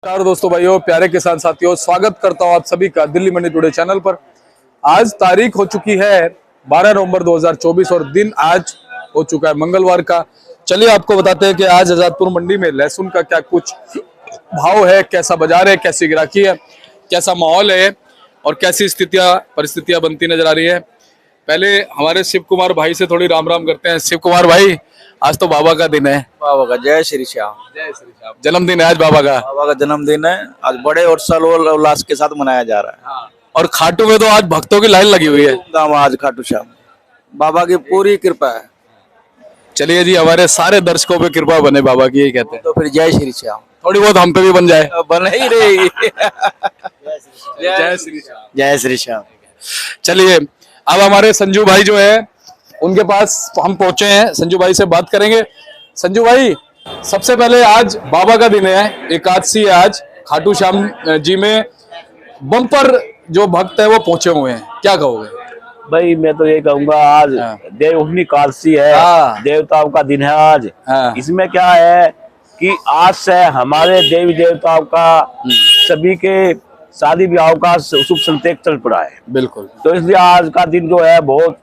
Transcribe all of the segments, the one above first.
नमस्कार दोस्तों, भाइयों, प्यारे किसान साथियों, स्वागत करता हूं आप सभी का दिल्ली मंडी टुडे चैनल पर। आज तारीख हो चुकी है 12 नवंबर 2024 और दिन आज हो चुका है मंगलवार का। चलिए आपको बताते हैं कि आज आजादपुर मंडी में लहसुन का क्या कुछ भाव है, कैसा बाजार है, कैसी गिराकी है, कैसा माहौल है और कैसी परिस्थितियां बनती नजर आ रही है। पहले हमारे शिव कुमार भाई से थोड़ी राम राम करते हैं। शिव कुमार भाई, आज तो बाबा का दिन है। बाबा का जय श्री श्याम। जय श्री राम। जन्मदिन है आज बाबा का। बाबा का जन्मदिन है आज, बड़े उल्लास के साथ मनाया जा रहा है। और खाटू में तो आज भक्तों की लाइन लगी हुई है। धूमधाम आज खाटू श्याम, बाबा की पूरी कृपा है। चलिए जी, हमारे सारे दर्शकों पे कृपा बने बाबा की, यही कहते हैं। तो फिर जय श्री श्याम। थोड़ी बहुत हम पे भी बन जाए। बन ही रहेगी। जय श्री राम। जय श्री श्याम। चलिए अब हमारे संजू भाई जो है उनके पास हम पहुंचे हैं। संजू भाई से बात करेंगे। संजू भाई, सबसे पहले आज बाबा का दिन है, एकादशी है आज। खाटू श्याम जी में बम्पर जो भक्त है वो पहुंचे हुए हैं, क्या कहोगे? भाई मैं तो ये कहूंगा, आज देवउठनी एकादशी है, देवताओं का दिन है आज। इसमें क्या है कि आज से हमारे देवी देवताओं का सभी के शादी ब्याह का शुभ संकेत चल पड़ा है। बिल्कुल। तो इसलिए आज का दिन जो है बहुत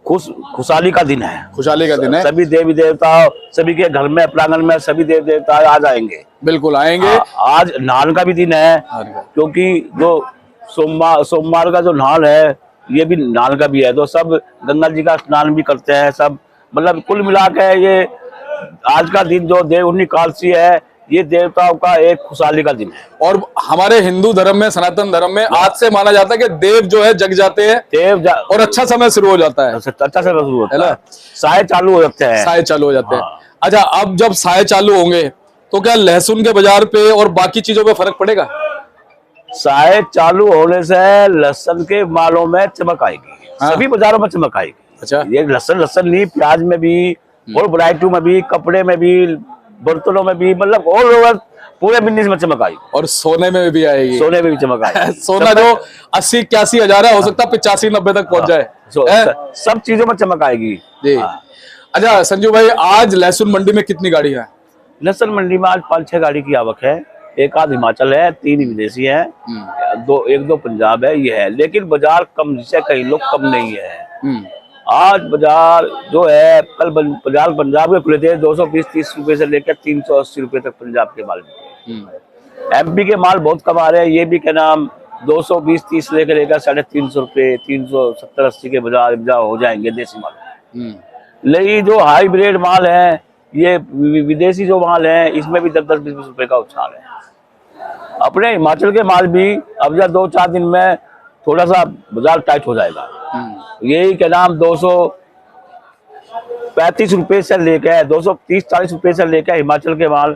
खुशहाली का दिन है। खुशहाली का दिन है। सभी देवी देवता सभी के घर में प्रांगण में सभी देवी देवता आ जाएंगे। बिल्कुल आएंगे। आज नहान का भी दिन है, क्योंकि जो सोमवार का जो नहान है ये भी नहान का भी है। तो सब गंगा जी का स्नान भी करते हैं सब। मतलब कुल मिला के ये आज का दिन जो देवउठनी एकादशी है, ये देवताओं का एक खुशहाली का दिन है। और हमारे हिंदू धर्म में, सनातन धर्म में आज से माना जाता है कि देव जो है जग जाते हैं और अच्छा समय शुरू हो जाता है। अच्छा समय शुरू होता है, साए चालू हो जाते हैं। साए चालू हो जाते हैं। अच्छा, अब जब साए चालू होंगे तो क्या लहसुन के बाजार पे और बाकी चीजों पे फर्क पड़ेगा? साए चालू होने से लहसुन के मालों में चमक आएगी। सभी बाजारों में चमक आएगी। अच्छा, ये लहसुन नहीं, प्याज में भी और वैरायटी में भी, कपड़े में भी, बर्तनों में भी, मतलब ऑल ओवर पूरे बिजनेस में चमक आई। और सोने में भी आएगी। सोने में भी चमक आई। सोना जो 80-81 हजार है, हो सकता है 85-90 तक पहुंच जाए। सब चीजों में चमक आएगी जी। अच्छा संजू भाई, आज लहसुन मंडी में कितनी गाड़ी है? लहसुन मंडी में आज 5-6 गाड़ी की आवक है। एक आध हिमाचल है, 3 विदेशी है, एक दो पंजाब है, ये है। लेकिन बाजार कम से कई लोग कम नहीं है। आज बाजार जो है, कल बाजार पंजाब के खुले थे 220-30 रुपए से लेकर 380 रुपए तक पंजाब के माल बिके। एमपी के माल बहुत कम आ रहे हैं। ये भी क्या नाम 220-30 लेकर 350 रुपए, 370-80 के बाजार हो जाएंगे देसी माल। लेकिन जो हाईब्रिड माल है, ये विदेशी जो माल है, इसमें भी 10-20 रुपए का उछाल है। अपने हिमाचल के माल भी अब या 2-4 दिन में थोड़ा सा बाजार टाइट हो जाएगा। यही क्या नाम 235 रुपए से लेकर 230-40 रुपए से लेकर हिमाचल के माल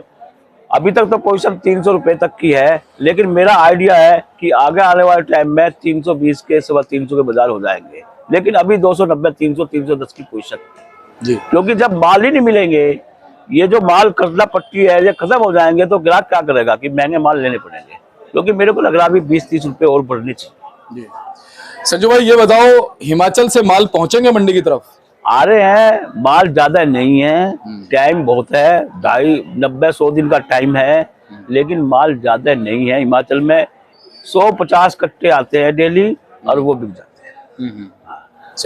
अभी तक तो पोजीशन 300 रुपए तक की है। लेकिन मेरा आइडिया है कि आगे आने वाले टाइम में 320 के 350 के बाजार हो जाएंगे। लेकिन अभी 290, 300, 310 की पोजीशन जी, क्योंकि जब माल ही नहीं मिलेंगे, ये जो माल कर्जा पट्टी है, ये खत्म हो जाएंगे, तो ग्राहक क्या करेगा कि महंगे माल लेने पड़ेंगे। क्योंकि मेरे को लग रहा है अभी 20-30 रुपए और बढ़नी चाहिए। संजू भाई ये बताओ, हिमाचल से माल पहुंचेंगे मंडी की तरफ? आ रहे हैं, माल ज्यादा नहीं है, टाइम बहुत है, 90-100 दिन का टाइम है। लेकिन माल ज्यादा नहीं है। हिमाचल में 150 कट्टे आते हैं डेली और वो बिक जाते हैं।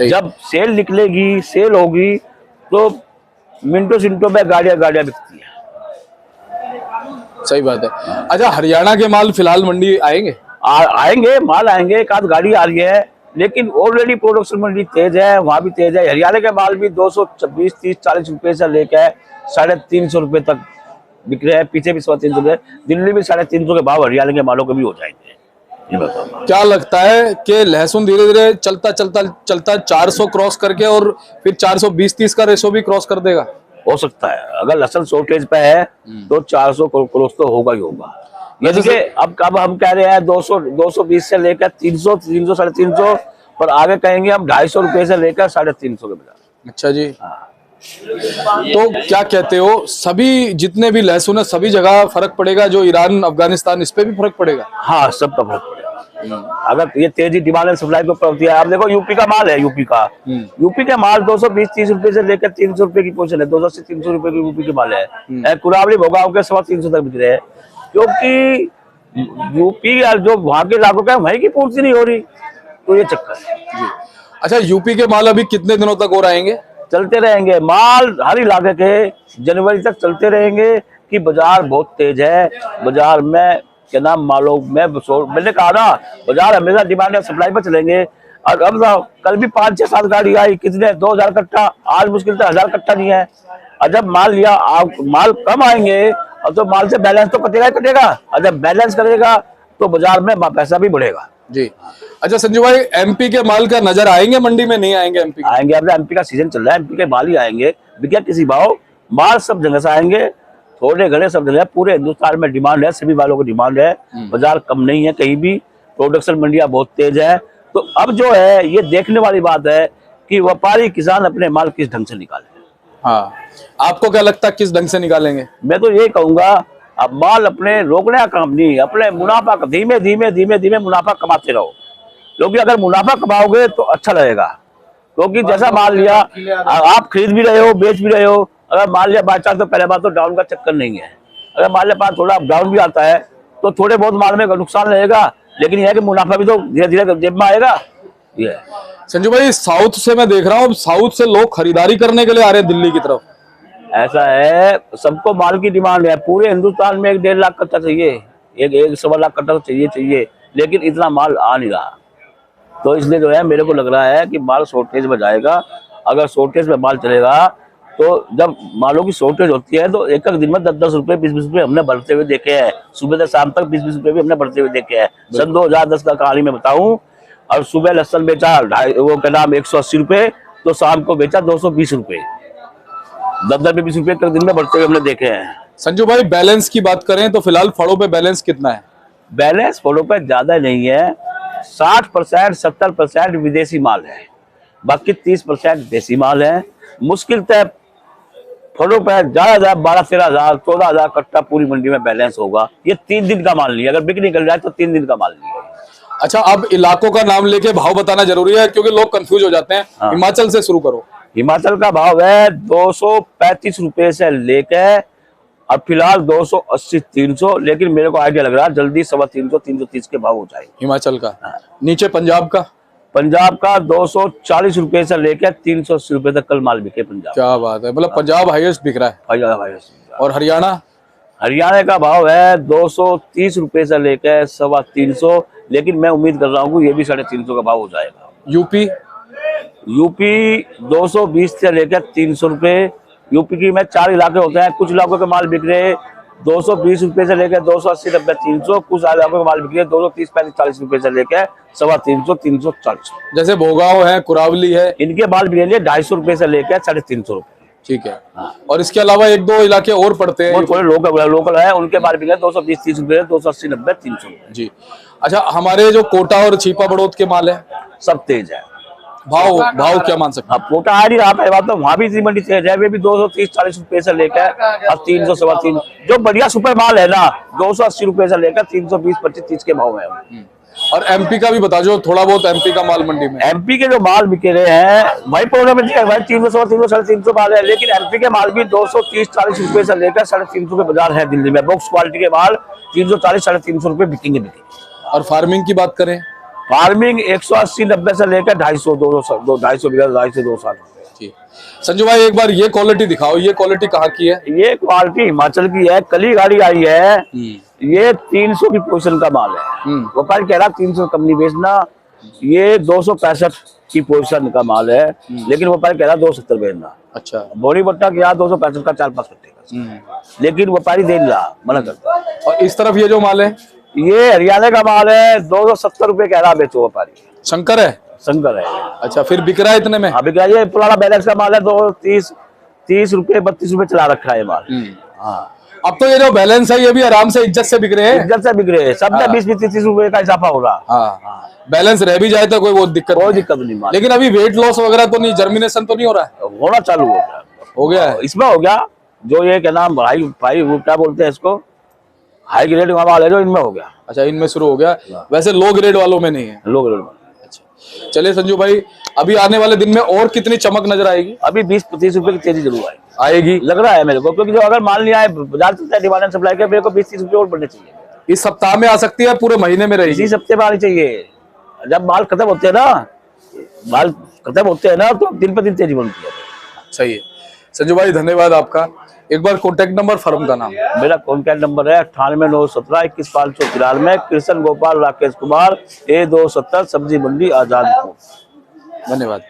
जब सेल निकलेगी, सेल होगी, तो मिनटों सिंटों में गाड़ियां बिकती है। सही बात है। अच्छा, हरियाणा के माल फिलहाल मंडी आएंगे? आएंगे, माल आएंगे, एक आध गाड़ी आ रही है। लेकिन ऑलरेडी प्रोडक्शन मंडी तेज है, वहां भी तेज है। हरियाणा के माल भी 220, 30, 40 रुपए से लेकर 350 रुपए तक बिक रहे हैं। पीछे भी 350 रुपए। दिल्ली में 350 के भाव हरियाणा के मालों के भी हो जाएंगे। ये बताओ, क्या लगता है कि लहसुन धीरे धीरे चलता 400 क्रॉस करके और फिर 420-30 का रेशो भी क्रॉस कर देगा? हो सकता है। अगर लहसुन शॉर्टेज पे है तो 400 क्रॉस तो होगा ही होगा। जैसे अब हम कह रहे हैं 220 से लेकर 300, 300, 350, पर आगे कहेंगे हम 250 रुपए से लेकर 350 के बाजार। अच्छा जी। तो क्या कहते हो, सभी जितने भी लहसुन है सभी जगह फर्क पड़ेगा? जो ईरान, अफगानिस्तान, इस पे भी फर्क पड़ेगा? हाँ, सब का फर्क पड़ेगा। अगर ये तेजी डिमांड एंड सप्लाई को प्रवृत्ति है। आप देखो, यूपी का माल है, यूपी के माल 220-30 रुपए से लेकर 300 रुपए की पोजीशन है। 280-300 रुपए की यूपी के माल है। कुरावली भोगाव के 350 तक बिक रहे हैं। क्योंकि यूपी या जो वहां के इलाकों का है, वहीं की पूर्ति नहीं हो रही, तो ये चक्कर है। जी। अच्छा, यूपी के माल अभी कितने दिनों तक और आएंगे? चलते रहेंगे माल हर इलाके के, जनवरी तक चलते रहेंगे कि बाजार बहुत तेज है। बाजार में क्या नाम मालो मैंने कहा ना, बाजार हमेशा डिमांड और सप्लाई पर चलेंगे। और अब कल भी 5-6-7 गाड़ी आई, कितने 2000 कट्टा, आज मुश्किल से 1000 कट्टा नहीं है। और जब माल लिया, आप माल कम आएंगे और तो माल से बैलेंस तो कटेगा ही कटेगा, और जब बैलेंस करेगा तो बाजार में पैसा भी बढ़ेगा। जी। अच्छा संजू भाई, एमपी के माल का नजर आएंगे मंडी में? नहीं आएंगे एमपी के? आएंगे, अब एमपी का सीजन चल रहा है, एमपी के माल ही आएंगे। बिका किसी भाव, माल सब जगह से आएंगे, थोड़े घड़े सब जगह। पूरे हिंदुस्तान में डिमांड है, सभी मालों को डिमांड है, बाजार कम नहीं है कहीं भी। प्रोडक्शन मंडियां बहुत तेज है। तो अब जो है ये देखने वाली बात है कि व्यापारी किसान अपने माल किस ढंग से निकाले। हाँ, आपको क्या लगता है किस ढंग से निकालेंगे? मैं तो ये कहूंगा, अब माल अपने रोकने का काम नहीं, अपने मुनाफा धीमे धीमे धीमे धीमे मुनाफा कमाते रहो। क्योंकि अगर मुनाफा कमाओगे तो अच्छा लगेगा। क्योंकि जैसा माल लिया, आप खरीद भी रहे हो, बेच भी रहे हो। अगर मान लिया बाई चांस, तो पहले बात तो डाउन का चक्कर नहीं है। अगर मान लिया पास थोड़ा डाउन भी आता है तो थोड़े बहुत माल में नुकसान रहेगा, लेकिन यह है कि मुनाफा भी तो धीरे धीरे जेब में आएगा। ये संजू भाई, साउथ से मैं देख रहा हूँ, साउथ से लोग खरीदारी करने के लिए आ रहे हैं दिल्ली की तरफ। ऐसा है, सबको माल की डिमांड है। पूरे हिंदुस्तान में 1-1.5 लाख कट्टा चाहिए, 1-1.25 लाख कट्टा चाहिए, लेकिन इतना माल आ नहीं रहा। तो इसलिए जो है मेरे को लग रहा है कि माल शॉर्टेज में जाएगा। अगर शॉर्टेज में माल चलेगा तो जब मालों की शॉर्टेज होती है तो एक दिन में 10-10 रुपए 20-20 रुपए हमने बढ़ते हुए देखे हैं। सुबह से शाम तक 20-20 रुपए भी हमने बढ़ते हुए देखे हैं। सन 2010 का कहानी में बताऊं, और सुबह लहसन बेचा 180 रुपए, तो शाम को बेचा 220 रुपए। 10-10 रुपए 20 रुपए तक दिन में बढ़ते हुए हमने देखे हैं। संजू भाई, बैलेंस की बात करें तो फिलहाल फड़ों पे बैलेंस कितना है? बैलेंस फलों पर ज्यादा नहीं है, 60% 70% विदेशी माल है, बाकी 30% देसी माल है। मुश्किल तय फलों पर ज्यादा 12-13 हज़ार 14 हज़ार कट्टा पूरी मंडी में बैलेंस होगा। ये 3 दिन का माल नहीं है, अगर बिक्री निकल जाए तो 3 दिन का माल नहीं है। अच्छा, अब इलाकों का नाम लेके भाव बताना जरूरी है क्योंकि लोग कंफ्यूज हो जाते हैं। हाँ। हिमाचल से शुरू करो। हिमाचल का भाव है 235 रुपए से लेकर अब फिलहाल 280-300, लेकिन मेरे को आइडिया लग रहा है जल्दी 350-330 के भाव हो जाएंगे हिमाचल का। नीचे पंजाब का? पंजाब का 240 रुपए से लेकर 380 रुपए तक कल माल बिके पंजाब। क्या बात है, मतलब पंजाब हाईएस्ट बिक रहा है। और हरियाणा? हरियाणा का भाव है 230 रुपए से लेकर 350, लेकिन मैं उम्मीद कर रहा हूँ ये भी 350 का भाव हो जाएगा। यूपी? यूपी 220 से लेकर 300 रुपए। यूपी की में 4 इलाके होते हैं, कुछ इलाकों के माल बिक रहे 220 रुपए से लेकर 280-90-300, कुछ इलाकों के माल बिक रहे 230-35-40 रुपए से लेकर 350-340। जैसे भोगांव है, कुरावली है, इनके माल बिकेंगे 250 रुपए से लेकर 350 रुपए। ठीक है। और इसके अलावा 1-2 इलाके और पड़ते हैं, और थोड़े लोकल है, उनके माल बिकेंगे 220-30 रुपए, 280-90-300 रुपए। जी। अच्छा, हमारे जो कोटा और छीपा बड़ौद के माल है, सब तेज है। भाव क्या मान सकते हैं? अब कोटा आ नहीं रहा है बात, तो वहाँ भी इसी मंडी तेज है, वे भी 230-40 रुपए से लेकर अब 300-325। जो बढ़िया सुपर माल है ना, 280 रुपए से लेकर 320-25-30 के भाव है। और एमपी का भी बता दो थोड़ा बहुत, एमपी का माल मंडी में। एमपी के जो माल बिके रहे हैं वही प्रॉब्लम है भाई, 300-350 माल है, लेकिन एमपी के माल भी 230-40 रुपए से लेकर 350 रुपए बाजार है दिल्ली में। बॉक्स क्वालिटी के माल 340-350 रुपए बिकेंगे। और फार्मिंग की बात करें? फार्मिंग 180-90 से लेकर 250 साल। जी। संजू भाई, एक बार ये क्वालिटी दिखाओ, ये क्वालिटी कहाँ की है? ये क्वालिटी हिमाचल की है, कल ही गाड़ी आई है। ये 300 की पोजीशन का माल है। व्यापारी कह रहा 300 कम नहीं बेचना, ये 265 की पोजीशन का माल है, लेकिन व्यापारी कह रहा 270 बेचना। अच्छा। बोरी बट्टा के यहाँ 265 का 4-5 कट्टे का, लेकिन व्यापारी दे नहीं रहा, मना करता। और इस तरफ ये जो माल है, ये हरियाणा का माल है, 270 रुपए कह रहा बेचो व्यापारी। शंकर है? शंकर है। अच्छा, फिर बिक रहा है इतने में? अभी क्या ये पुराना बैलेंस का माल है, 30 रुपए 32 रुपए चला रखा है माल। हाँ, अब तो ये जो बैलेंस है ये भी आराम से इज्जत से बिक रहे हैं। इज्जत से बिक रहे हैं सब में। 20-30 रुपए का इजाफा हो रहा। हाँ, बैलेंस रह भी जाए तो कोई दिक्कत नहीं माल। लेकिन अभी वेट लॉस वगैरह तो नहीं, जर्मिनेशन तो नहीं हो रहा है? होना चालू हो गया है, इसमें हो गया। जो ये क्या नाम भाई क्या बोलते हैं इसको, हाई ग्रेड का माल है जो इनमें हो गया। अच्छा, इनमें शुरू हो गया। वैसे लो ग्रेड वालों में नहीं है? Low grade. अच्छा। चलिए संजू भाई, अभी आने वाले दिन में और कितनी चमक नजर आएगी? अभी 20-25 रुपए की तेजी जरूर आएगी, आएगी लग रहा है मेरे को, क्योंकि जो अगर माल नहीं आए, बाजार चलता है डिमांड एंड सप्लाई का, मेरे को 20-30 रुपए और बढ़ने चाहिए। इस सप्ताह में आ सकती है, पूरे महीने में रहेगी? इसी हफ्ते में आनी चाहिए। जब माल खत्म होते हैं ना, माल खत्म होते हैं ना, तो दिन पर दिन तेजी बनती है। सही है संजू भाई, धन्यवाद आपका। एक बार कॉन्टेक्ट नंबर, फर्म का नाम। मेरा कॉन्टैक्ट नंबर है 9891712593, कृष्ण गोपाल राकेश कुमार, A270, सब्जी मंडी आजादपुर। धन्यवाद।